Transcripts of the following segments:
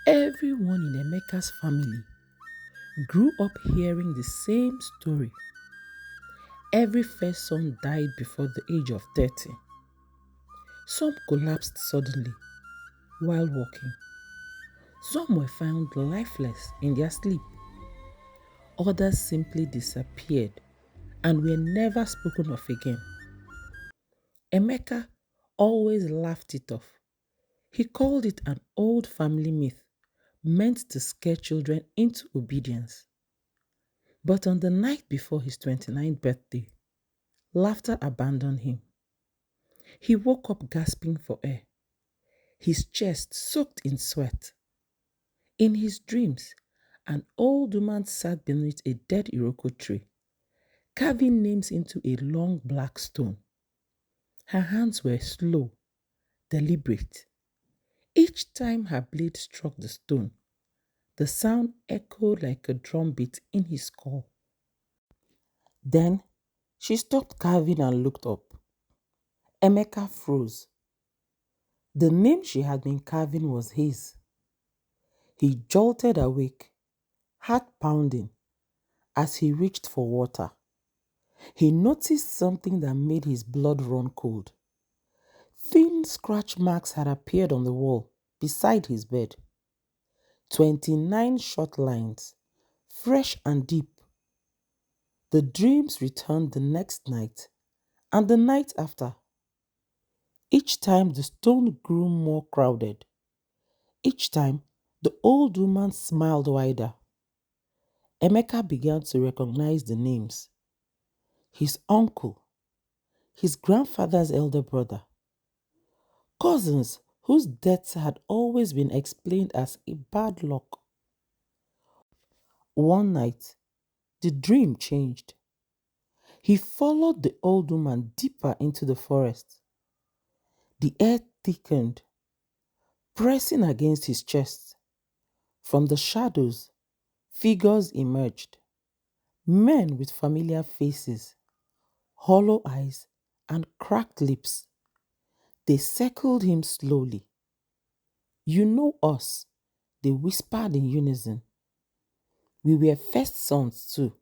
Everyone in Emeka's family grew up hearing the same story. Every first son died before the age of 30. Some collapsed suddenly while walking. Some were found lifeless in their sleep. Others simply disappeared and were never spoken of again. Emeka always laughed it off. He called it an old family myth meant to scare children into obedience. But on the night before his 29th birthday, laughter abandoned him. He woke up gasping for air, his chest soaked in sweat. In his dreams, an old woman sat beneath a dead Iroko tree, carving names into a long black stone. Her hands were slow, deliberate. Each time her blade struck the stone, the sound echoed like a drumbeat in his skull. Then she stopped carving and looked up. Emeka froze. The name she had been carving was his. He jolted awake, heart pounding, as he reached for water. He noticed something that made his blood run cold. Thin scratch marks had appeared on the wall beside his bed. 29 short lines, fresh and deep. The dreams returned the next night and the night after. Each time the stone grew more crowded. Each time the old woman smiled wider. Emeka began to recognize the names. His uncle, his grandfather's elder brother, cousins whose deaths had always been explained as a bad luck. One night, the dream changed. He followed the old woman deeper into the forest. The air thickened, pressing against his chest. From the shadows, figures emerged. Men with familiar faces, hollow eyes, and cracked lips. They circled him slowly. You know us, they whispered in unison. We were first sons too.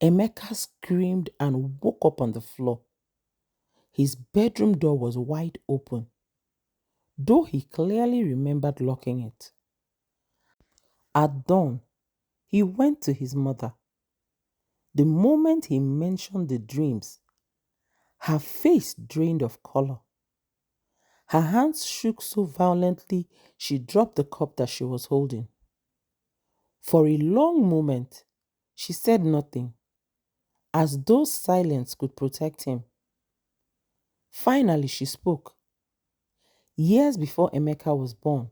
Emeka screamed and woke up on the floor. His bedroom door was wide open, though he clearly remembered locking it. At dawn, he went to his mother. The moment he mentioned the dreams, her face drained of color. Her hands shook so violently she dropped the cup that she was holding. For a long moment, she said nothing, as though silence could protect him. Finally, she spoke. Years before Emeka was born,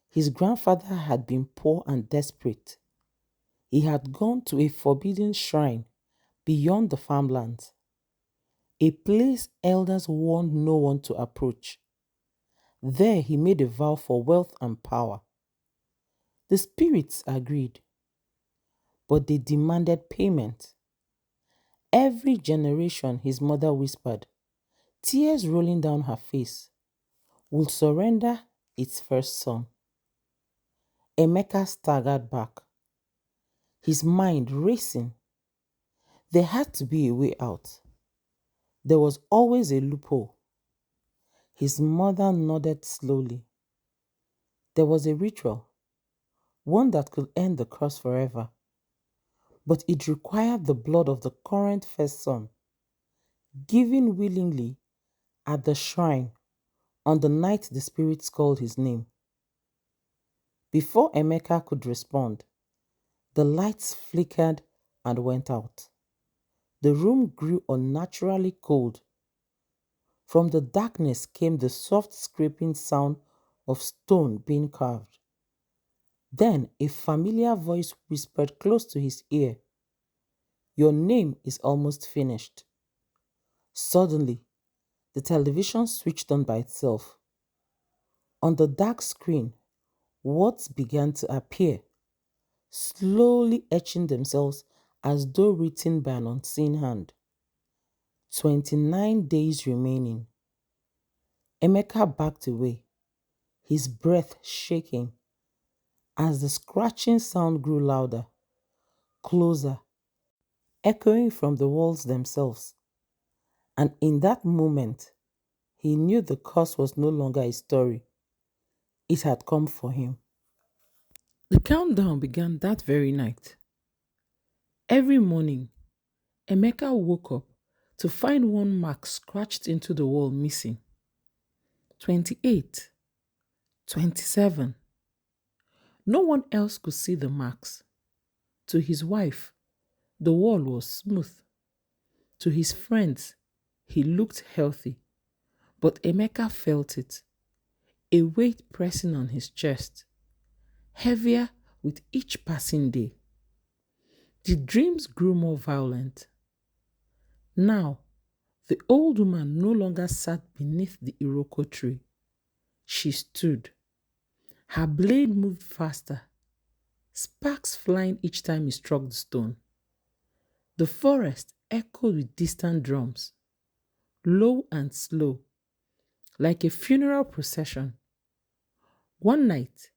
his grandfather had been poor and desperate. He had gone to a forbidden shrine beyond the farmlands, a place elders warned no one to approach. There he made a vow for wealth and power. The spirits agreed, but they demanded payment. Every generation, his mother whispered, tears rolling down her face, will surrender its first son. Emeka staggered back, his mind racing. There had to be a way out. There was always a loophole. His mother nodded slowly. There was a ritual, one that could end the curse forever. But it required the blood of the current first son, given willingly at the shrine on the night the spirits called his name. Before Emeka could respond, the lights flickered and went out. The room grew unnaturally cold. From the darkness came the soft scraping sound of stone being carved. Then a familiar voice whispered close to his ear, your name is almost finished. Suddenly, the television switched on by itself. On the dark screen, words began to appear, slowly etching themselves as though written by an unseen hand. 29 days remaining. Emeka backed away, his breath shaking as the scratching sound grew louder, closer, echoing from the walls themselves. And in that moment, he knew the curse was no longer a story. It had come for him. The countdown began that very night. Every morning, Emeka woke up to find one mark scratched into the wall missing. 28, 27. No one else could see the marks. To his wife, the wall was smooth. To his friends, he looked healthy. But Emeka felt it, a weight pressing on his chest, heavier with each passing day. The dreams grew more violent. Now, the old woman no longer sat beneath the Iroko tree. She stood. Her blade moved faster, sparks flying each time he struck the stone. The forest echoed with distant drums, low and slow, like a funeral procession. One night,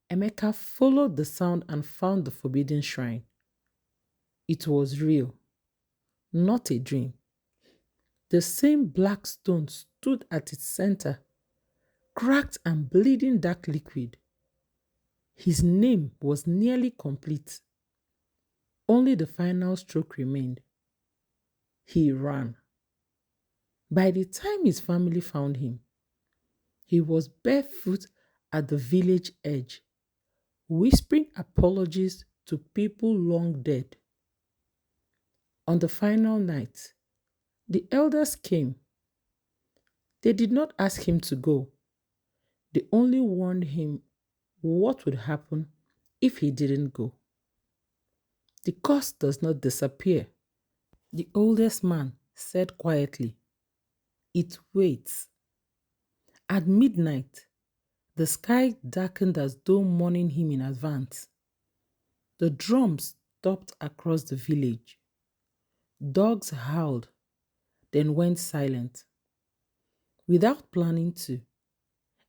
Emeka followed the sound and found the forbidden shrine. It was real, not a dream. The same black stone stood at its center, cracked and bleeding dark liquid. His name was nearly complete. Only the final stroke remained. He ran. By the time his family found him, he was barefoot at the village edge, whispering apologies to people long dead. On the final night, the elders came. They did not ask him to go. They only warned him what would happen if he didn't go. The curse does not disappear, the oldest man said quietly. It waits. At midnight, the sky darkened as though mourning him in advance. The drums stopped across the village. Dogs howled, then went silent. Without planning to,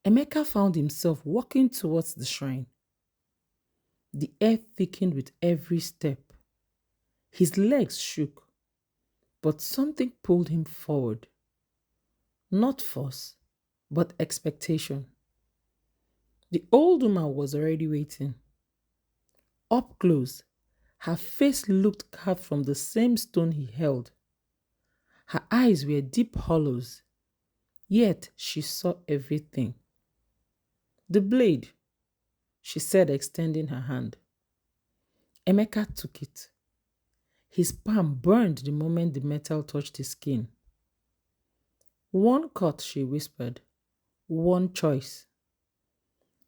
Emeka found himself walking towards the shrine. The air thickened with every step. His legs shook, but something pulled him forward. Not force, but expectation. The old woman was already waiting. Up close, her face looked carved from the same stone he held. Her eyes were deep hollows, yet she saw everything. The blade, she said, extending her hand. Emeka took it. His palm burned the moment the metal touched his skin. One cut, she whispered. One choice.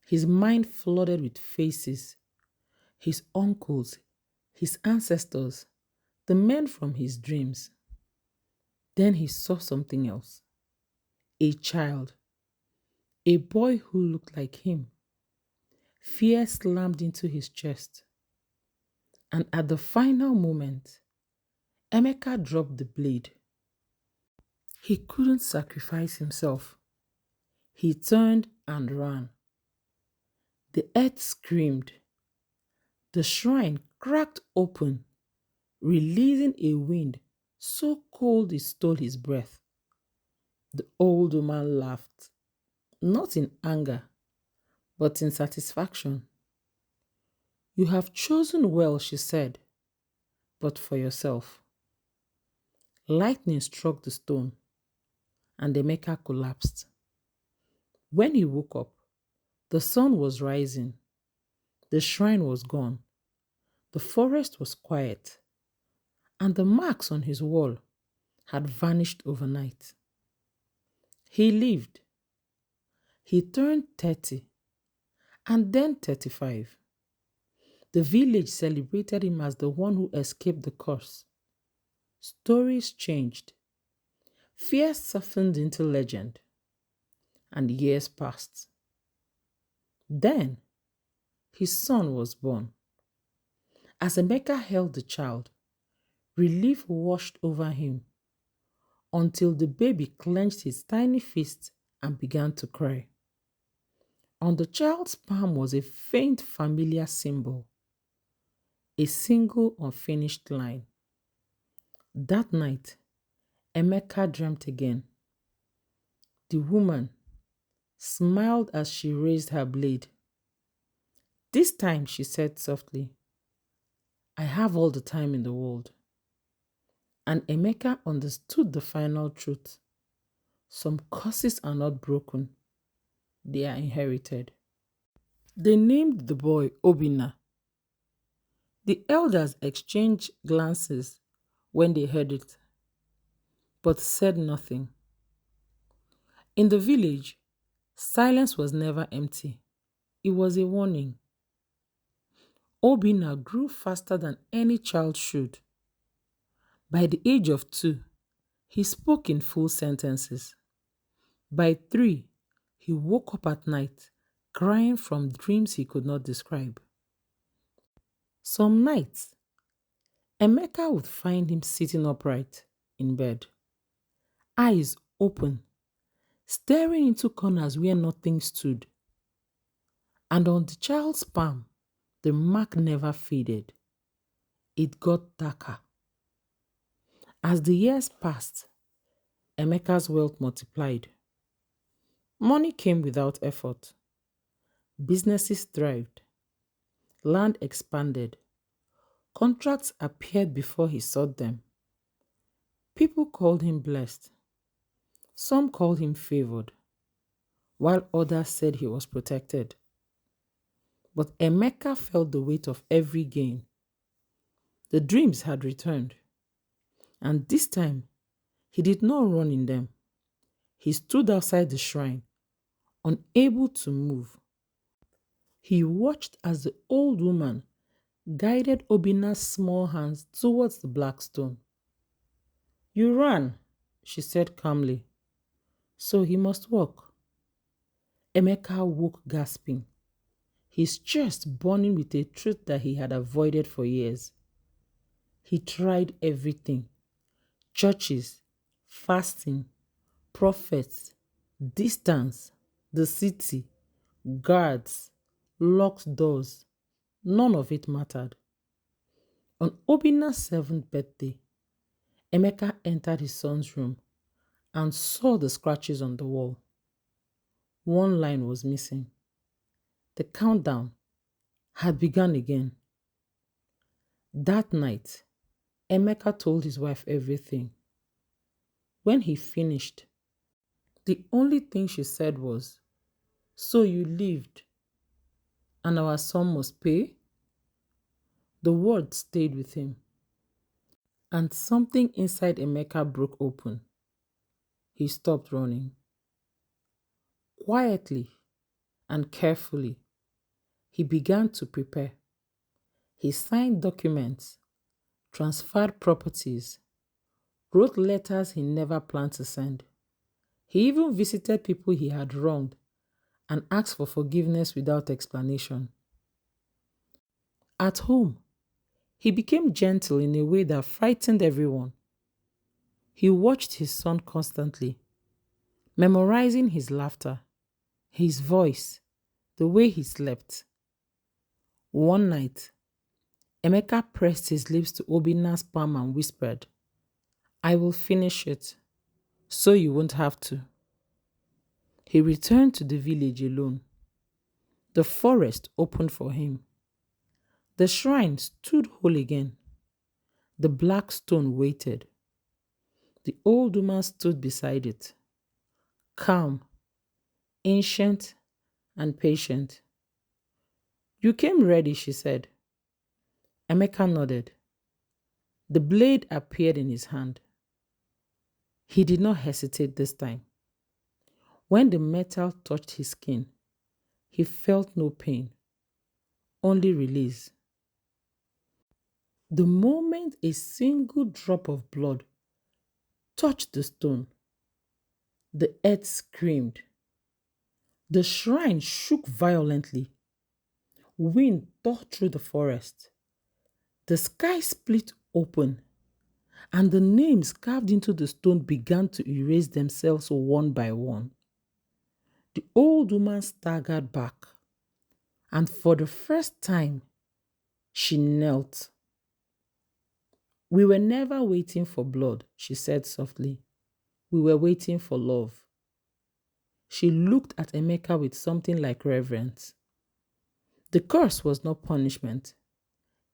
His mind flooded with faces. His uncles, his ancestors, the men from his dreams. Then he saw something else. A child. A boy who looked like him. Fear slammed into his chest. And at the final moment, Emeka dropped the blade. He couldn't sacrifice himself. He turned and ran. The earth screamed. The shrine cracked open, releasing a wind so cold it stole his breath. The old woman laughed, not in anger, but in satisfaction. You have chosen well, she said, but for yourself. Lightning struck the stone, and Emeka collapsed. When he woke up, the sun was rising. The shrine was gone. The forest was quiet, and the marks on his wall had vanished overnight. He lived. He turned 30, and then 35. The village celebrated him as the one who escaped the curse. Stories changed. Fear softened into legend, and years passed. Then, his son was born. As Emeka held the child, relief washed over him until the baby clenched his tiny fist and began to cry. On the child's palm was a faint familiar symbol, a single unfinished line. That night, Emeka dreamt again. The woman smiled as she raised her blade. This time, she said softly, I have all the time in the world. And Emeka understood the final truth. Some curses are not broken, they are inherited. They named the boy Obina. The elders exchanged glances when they heard it, but said nothing. In the village, silence was never empty. It was a warning. Obina grew faster than any child should. By the age of 2, he spoke in full sentences. By 3, he woke up at night crying from dreams he could not describe. Some nights, Emeka would find him sitting upright in bed, eyes open, staring into corners where nothing stood. And on the child's palm, the mark never faded. It got darker. As the years passed, Emeka's wealth multiplied. Money came without effort. Businesses thrived. Land expanded. Contracts appeared before he sought them. People called him blessed. Some called him favored, while others said he was protected. But Emeka felt the weight of every gain. The dreams had returned, and this time he did not run in them. He stood outside the shrine, unable to move. He watched as the old woman guided Obina's small hands towards the black stone. You ran, she said calmly, so he must walk. Emeka woke gasping, his chest burning with a truth that he had avoided for years. He tried everything: churches, fasting, prophets, distance, the city, guards, locked doors. None of it mattered. On Obina's 7th birthday, Emeka entered his son's room and saw the scratches on the wall. One line was missing. The countdown had begun again. That night, Emeka told his wife everything. When he finished, the only thing she said was, So you lived, and our son must pay? The word stayed with him, and something inside Emeka broke open. He stopped running. Quietly and carefully, he began to prepare. He signed documents, transferred properties, wrote letters he never planned to send. He even visited people he had wronged and asked for forgiveness without explanation. At home, he became gentle in a way that frightened everyone. He watched his son constantly, memorizing his laughter, his voice, the way he slept. One night, Emeka pressed his lips to Obina's palm and whispered, I will finish it, so you won't have to. He returned to the village alone. The forest opened for him. The shrine stood whole again. The black stone waited. The old woman stood beside it, calm, ancient, and patient. You came ready, she said. Emeka nodded. The blade appeared in his hand. He did not hesitate this time. When the metal touched his skin, he felt no pain, only release. The moment a single drop of blood touched the stone, the earth screamed. The shrine shook violently. Wind tore through the forest. The sky split open, and the names carved into the stone began to erase themselves one by one. The old woman staggered back, and for the first time, she knelt. "We were never waiting for blood," she said softly. "We were waiting for love." She looked at Emeka with something like reverence. The curse was not punishment,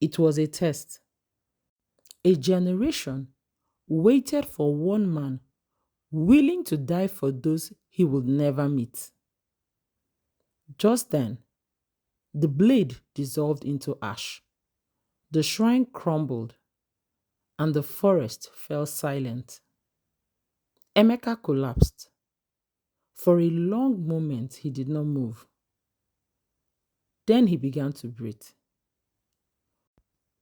it was a test. A generation waited for one man willing to die for those he would never meet. Just then, the blade dissolved into ash. The shrine crumbled, and the forest fell silent. Emeka collapsed. For a long moment, he did not move. Then he began to breathe.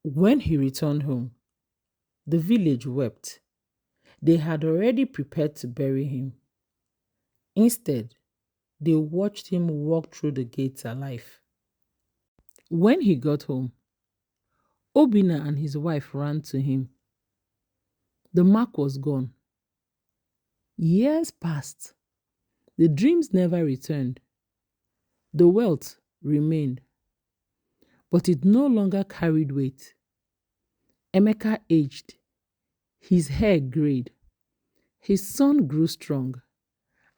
When he returned home, the village wept. They had already prepared to bury him. Instead, they watched him walk through the gates alive. When he got home, Obina and his wife ran to him. The mark was gone. Years passed. The dreams never returned. The wealth remained, but it no longer carried weight. Emeka aged. His hair grayed. His son grew strong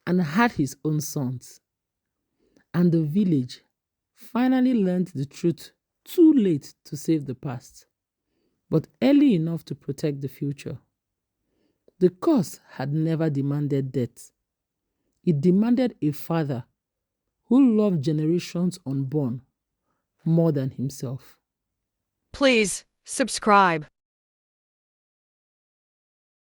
and had his own sons. And the village finally learned the truth too late to save the past, but early enough to protect the future. The curse had never demanded death. It demanded a father who loved generations unborn more than himself. Please subscribe.